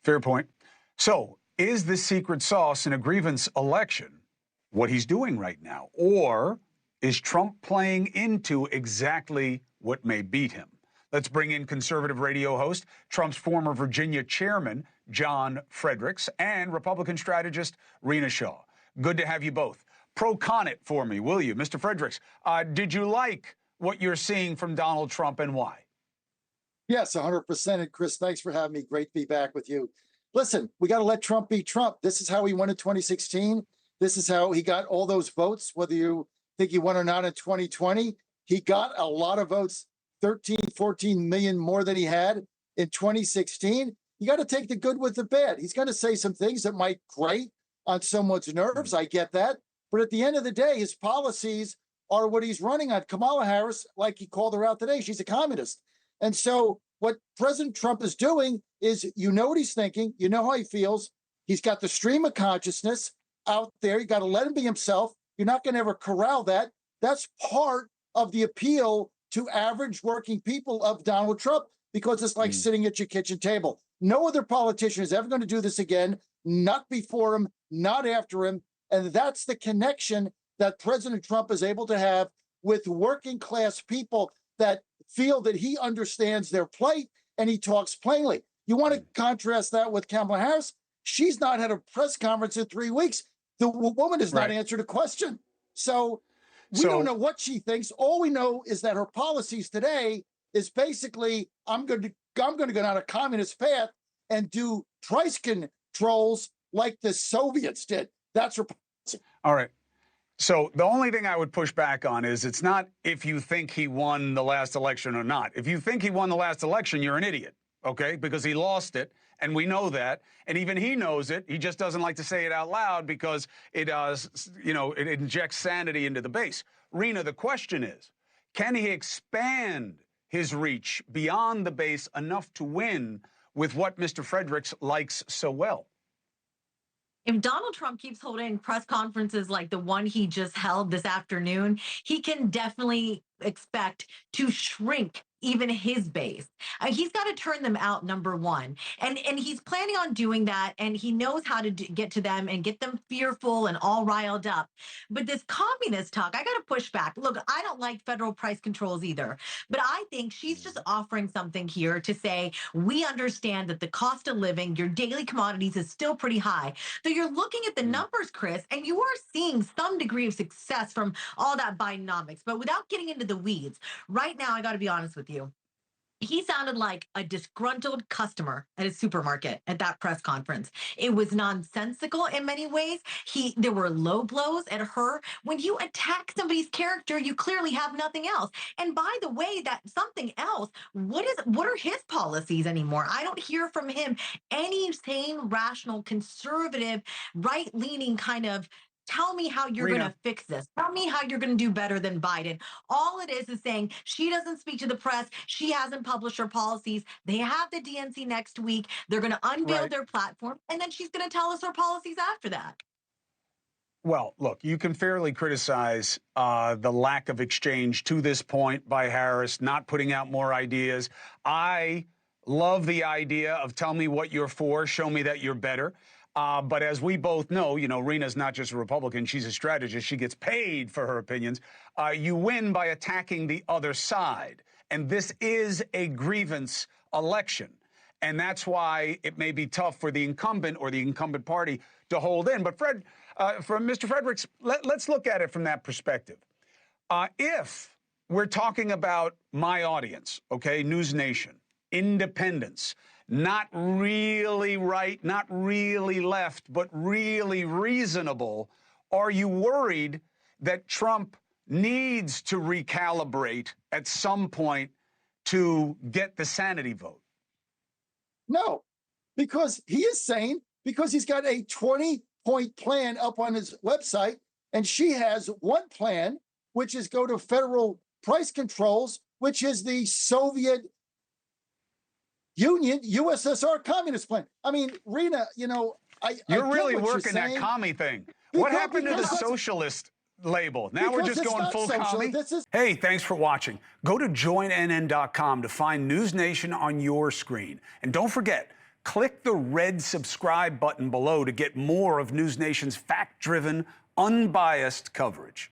Fair point. So, is the secret sauce in a grievance election what he's doing right now? Or is Trump playing into exactly what may beat him? Let's bring in conservative radio host, Trump's former Virginia chairman, John Fredericks, and Republican strategist, Rina Shah. Good to have you both. Pro-con it for me, will you? Mr. Fredericks, did you like what you're seeing from Donald Trump and why? Yes, 100%. And Chris, thanks for having me. Great to be back with you. Listen, we got to let Trump be Trump. This is how he won in 2016. This is how he got all those votes, whether you think he won or not in 2020. He got a lot of votes, 13, 14 million more than he had in 2016. You got to take the good with the bad. He's going to say some things that might grate on someone's nerves. I get that. But at the end of the day, his policies are what he's running on. Kamala Harris, like he called her out today, she's a communist. And so what President Trump is doing is, you know what he's thinking, you know how he feels. He's got the stream of consciousness out there. You got to let him be himself. You're not going to ever corral that. That's part of the appeal to average working people of Donald Trump, because it's like sitting at your kitchen table. No other politician is ever going to do this again, not before him, not after him. And that's the connection that President Trump is able to have with working class people that feel that he understands their plight and he talks plainly. You want to contrast that with Kamala Harris? She's not had a press conference in 3 weeks. The woman has not answered a question. So we don't know what she thinks. All we know is that her policies today is basically, I'm going to go down a communist path and do price controls like the Soviets did. That's her policy. All right. So the only thing I would push back on is, it's not if you think he won the last election or not. If you think he won the last election, you're an idiot, okay? Because he lost it, and we know that, and even he knows it. He just doesn't like to say it out loud because it it injects sanity into the base. Rina, the question is, can he expand his reach beyond the base enough to win with what Mr. Fredericks likes so well? If Donald Trump keeps holding press conferences like the one he just held this afternoon, he can definitely expect to shrink even his base. He's got to turn them out, number one. And he's planning on doing that, and he knows how to get to them and get them fearful and all riled up. But this communist talk, I got to push back. Look, I don't like federal price controls either, but I think she's just offering something here to say, we understand that the cost of living, your daily commodities, is still pretty high. So you're looking at the numbers, Chris, and you are seeing some degree of success from all that Bidenomics. But without getting into the weeds, right now, I got to be honest with you. He sounded like a disgruntled customer at a supermarket at that press conference. It was nonsensical in many ways. There were low blows at her. When you attack somebody's character, you clearly have nothing else. And by the way, that something else, what are his policies anymore? I don't hear from him any sane, rational, conservative, right-leaning kind of, tell me how you're going to fix this. Tell me how you're going to do better than Biden. All it is saying she doesn't speak to the press. She hasn't published her policies. They have the DNC next week. They're going to unveil their platform, and then she's going to tell us her policies after that. Well, look, you can fairly criticize the lack of exchange to this point by Harris, not putting out more ideas. I love the idea of tell me what you're for, show me that you're better. But as we both know, Rina's not just a Republican, she's a strategist. She gets paid for her opinions. You win by attacking the other side. And this is a grievance election. And that's why it may be tough for the incumbent or the incumbent party to hold in. But from Mr. Fredericks, let's look at it from that perspective. If we're talking about my audience, okay, NewsNation, independence, not really right, not really left, but really reasonable, are you worried that Trump needs to recalibrate at some point to get the sanity vote? No, because he is sane, because he's got a 20-point plan up on his website, and she has one plan, which is go to federal price controls, which is the Soviet Union, USSR communist plan. I mean, Rina, you're really working that commie thing. What happened to the socialist label? Now we're just going full commie? Hey, thanks for watching. Go to joinnn.com to find NewsNation on your screen. And don't forget, Click the red subscribe button below to get more of NewsNation's fact-driven, unbiased coverage.